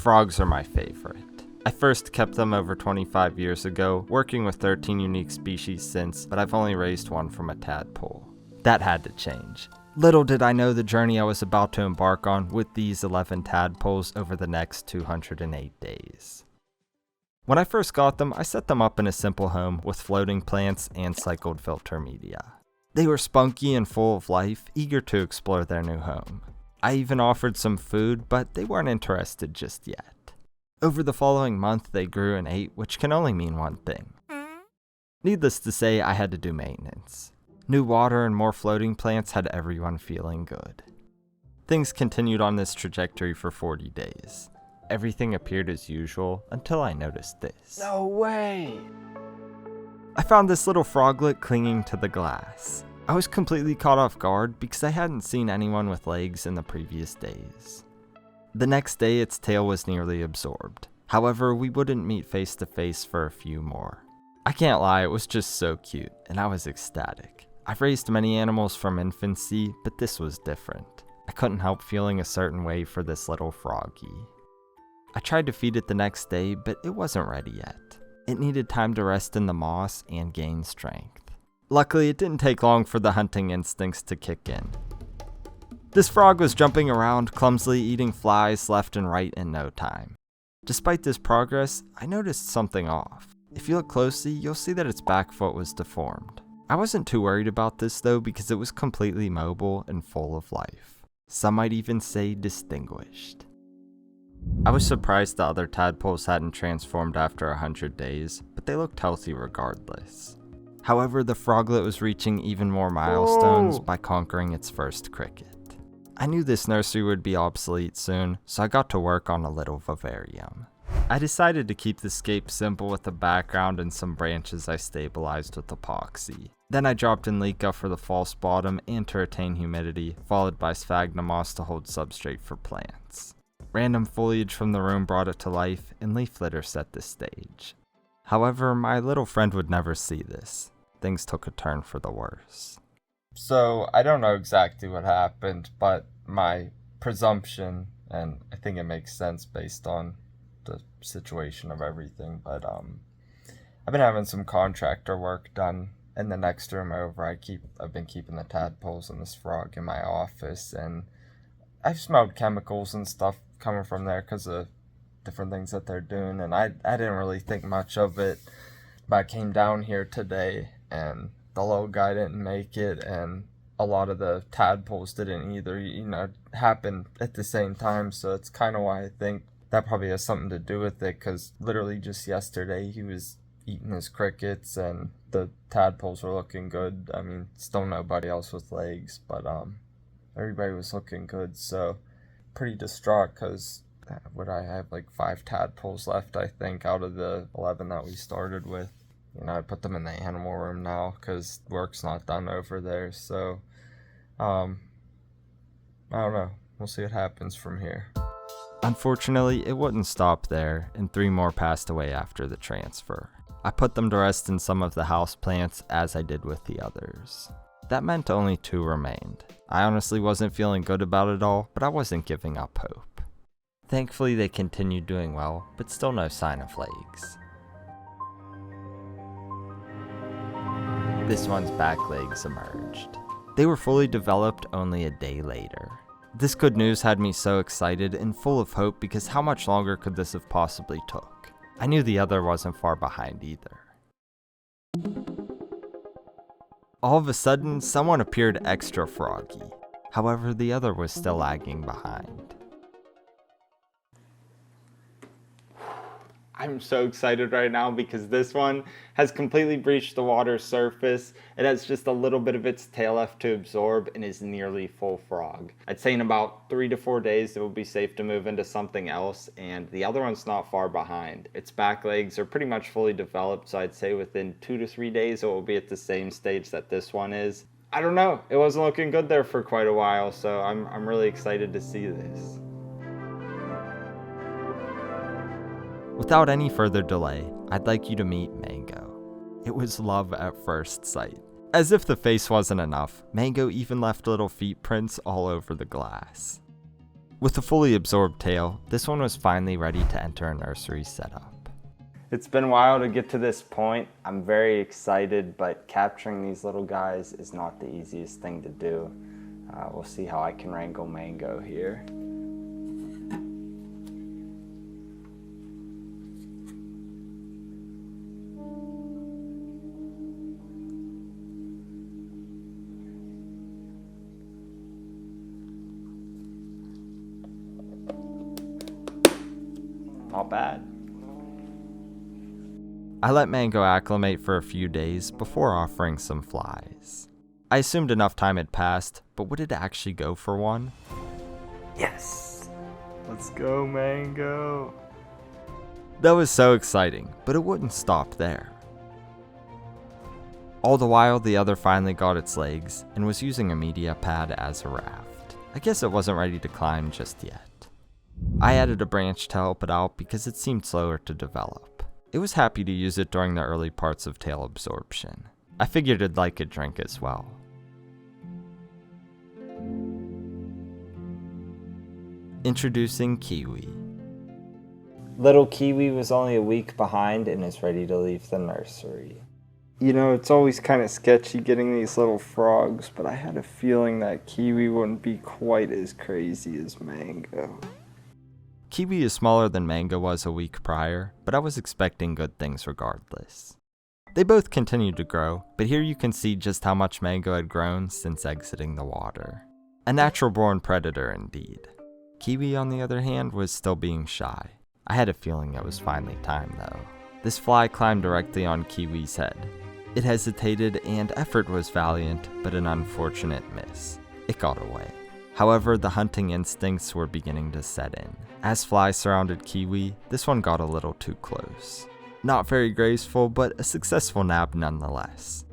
Frogs are my favorite. I first kept them over 25 years ago, working with 13 unique species since, but I've only raised one from a tadpole. That had to change. Little did I know the journey I was about to embark on with these 11 tadpoles over the next 208 days. When I first got them, I set them up in a simple home with floating plants and cycled filter media. They were spunky and full of life, eager to explore their new home. I even offered some food, but they weren't interested just yet. Over the following month, they grew and ate, which can only mean one thing. Needless to say, I had to do maintenance. New water and more floating plants had everyone feeling good. Things continued on this trajectory for 40 days. Everything appeared as usual until I noticed this. No way! I found this little froglet clinging to the glass. I was completely caught off guard because I hadn't seen anyone with legs in the previous days. The next day, its tail was nearly absorbed. However, we wouldn't meet face to face for a few more. I can't lie, it was just so cute, and I was ecstatic. I've raised many animals from infancy, but this was different. I couldn't help feeling a certain way for this little froggy. I tried to feed it the next day, but it wasn't ready yet. It needed time to rest in the moss and gain strength. Luckily, it didn't take long for the hunting instincts to kick in. This frog was jumping around, clumsily eating flies left and right in no time. Despite this progress, I noticed something off. If you look closely, you'll see that its back foot was deformed. I wasn't too worried about this though because it was completely mobile and full of life. Some might even say distinguished. I was surprised the other tadpoles hadn't transformed after 100 days, but they looked healthy regardless. However, the froglet was reaching even more milestones by conquering its first cricket. I knew this nursery would be obsolete soon, so I got to work on a little vivarium. I decided to keep the scape simple with a background and some branches I stabilized with epoxy. Then I dropped in leca for the false bottom and to retain humidity, followed by sphagnum moss to hold substrate for plants. Random foliage from the room brought it to life, and leaf litter set the stage. However, my little friend would never see this. Things took a turn for the worse. So, I don't know exactly what happened, but my presumption, and I think it makes sense based on the situation of everything, but I've been having some contractor work done in the next room over. I've been keeping the tadpoles and this frog in my office, and I've smelled chemicals and stuff coming from there because of different things that they're doing, and I didn't really think much of it, but I came down here today, and the little guy didn't make it, and a lot of the tadpoles didn't either, happened at the same time, so it's kind of why I think that probably has something to do with it, because literally just yesterday he was eating his crickets, and the tadpoles were looking good. I mean, still nobody else with legs, but everybody was looking good, so pretty distraught, because I have like 5 tadpoles left, I think, out of the 11 that we started with. I put them in the animal room now because work's not done over there. So, I don't know. We'll see what happens from here. Unfortunately, it wouldn't stop there, and 3 more passed away after the transfer. I put them to rest in some of the house plants as I did with the others. That meant only 2 remained. I honestly wasn't feeling good about it all, but I wasn't giving up hope. Thankfully, they continued doing well, but still no sign of legs. This one's back legs emerged. They were fully developed only a day later. This good news had me so excited and full of hope because how much longer could this have possibly took? I knew the other wasn't far behind either. All of a sudden, someone appeared extra froggy. However, the other was still lagging behind. I'm so excited right now because this one has completely breached the water's surface. It has just a little bit of its tail left to absorb and is nearly full frog. I'd say in about 3 to 4 days it will be safe to move into something else, and the other one's not far behind. Its back legs are pretty much fully developed, so I'd say within 2 to 3 days it will be at the same stage that this one is. I don't know, it wasn't looking good there for quite a while, so I'm really excited to see this. Without any further delay, I'd like you to meet Mango. It was love at first sight. As if the face wasn't enough, Mango even left little feet prints all over the glass. With a fully absorbed tail, this one was finally ready to enter a nursery setup. It's been a while to get to this point. I'm very excited, but capturing these little guys is not the easiest thing to do. We'll see how I can wrangle Mango here. Not bad. I let Mango acclimate for a few days before offering some flies. I assumed enough time had passed, but would it actually go for one? Yes! Let's go, Mango! That was so exciting, but it wouldn't stop there. All the while, the other finally got its legs and was using a media pad as a raft. I guess it wasn't ready to climb just yet. I added a branch to help it out because it seemed slower to develop. It was happy to use it during the early parts of tail absorption. I figured it'd like a drink as well. Introducing Kiwi. Little Kiwi was only a week behind and is ready to leave the nursery. You know, it's always kind of sketchy getting these little frogs, but I had a feeling that Kiwi wouldn't be quite as crazy as Mango. Kiwi is smaller than Mango was a week prior, but I was expecting good things regardless. They both continued to grow, but here you can see just how much Mango had grown since exiting the water. A natural-born predator indeed. Kiwi, on the other hand, was still being shy. I had a feeling it was finally time though. This fly climbed directly on Kiwi's head. It hesitated and effort was valiant, but an unfortunate miss. It got away. However, the hunting instincts were beginning to set in. As flies surrounded Kiwi, this one got a little too close. Not very graceful, but a successful nab nonetheless.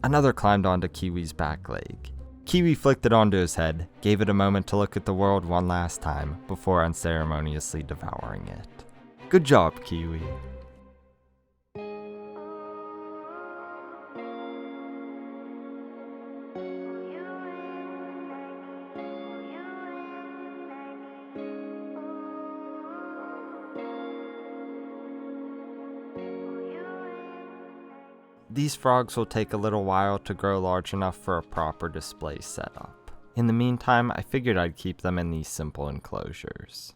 Another climbed onto Kiwi's back leg. Kiwi flicked it onto his head, gave it a moment to look at the world one last time before unceremoniously devouring it. Good job, Kiwi. These frogs will take a little while to grow large enough for a proper display setup. In the meantime, I figured I'd keep them in these simple enclosures.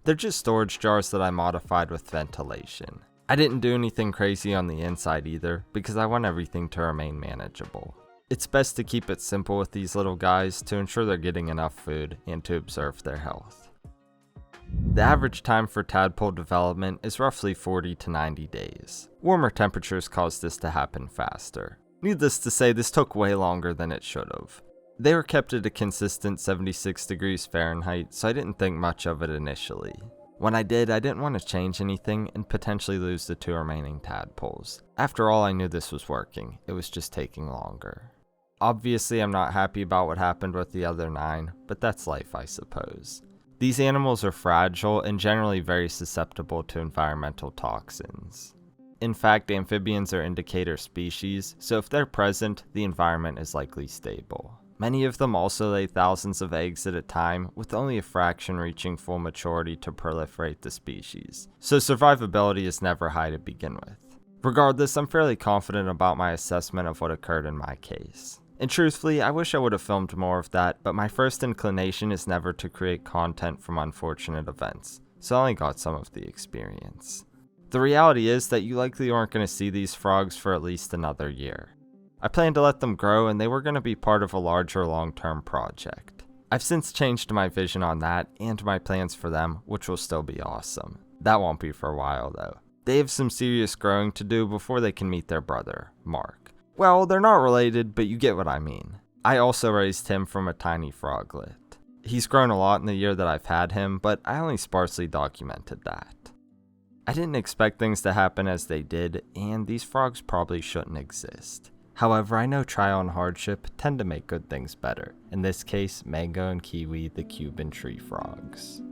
They're just storage jars that I modified with ventilation. I didn't do anything crazy on the inside either, because I want everything to remain manageable. It's best to keep it simple with these little guys to ensure they're getting enough food and to observe their health. The average time for tadpole development is roughly 40 to 90 days. Warmer temperatures cause this to happen faster. Needless to say, this took way longer than it should have. They were kept at a consistent 76 degrees Fahrenheit, so I didn't think much of it initially. When I did, I didn't want to change anything and potentially lose the 2 remaining tadpoles. After all, I knew this was working. It was just taking longer. Obviously, I'm not happy about what happened with the other 9, but that's life, I suppose. These animals are fragile and generally very susceptible to environmental toxins. In fact, amphibians are indicator species, so if they're present, the environment is likely stable. Many of them also lay thousands of eggs at a time, with only a fraction reaching full maturity to proliferate the species, so survivability is never high to begin with. Regardless, I'm fairly confident about my assessment of what occurred in my case. And truthfully, I wish I would have filmed more of that, but my first inclination is never to create content from unfortunate events, so I only got some of the experience. The reality is that you likely aren't going to see these frogs for at least another year. I planned to let them grow and they were going to be part of a larger long-term project. I've since changed my vision on that and my plans for them, which will still be awesome. That won't be for a while though. They have some serious growing to do before they can meet their brother, Mark. Well, they're not related, but you get what I mean. I also raised him from a tiny froglet. He's grown a lot in the year that I've had him, but I only sparsely documented that. I didn't expect things to happen as they did, and these frogs probably shouldn't exist. However, I know trial and hardship tend to make good things better. In this case, Mango and Kiwi, the Cuban tree frogs.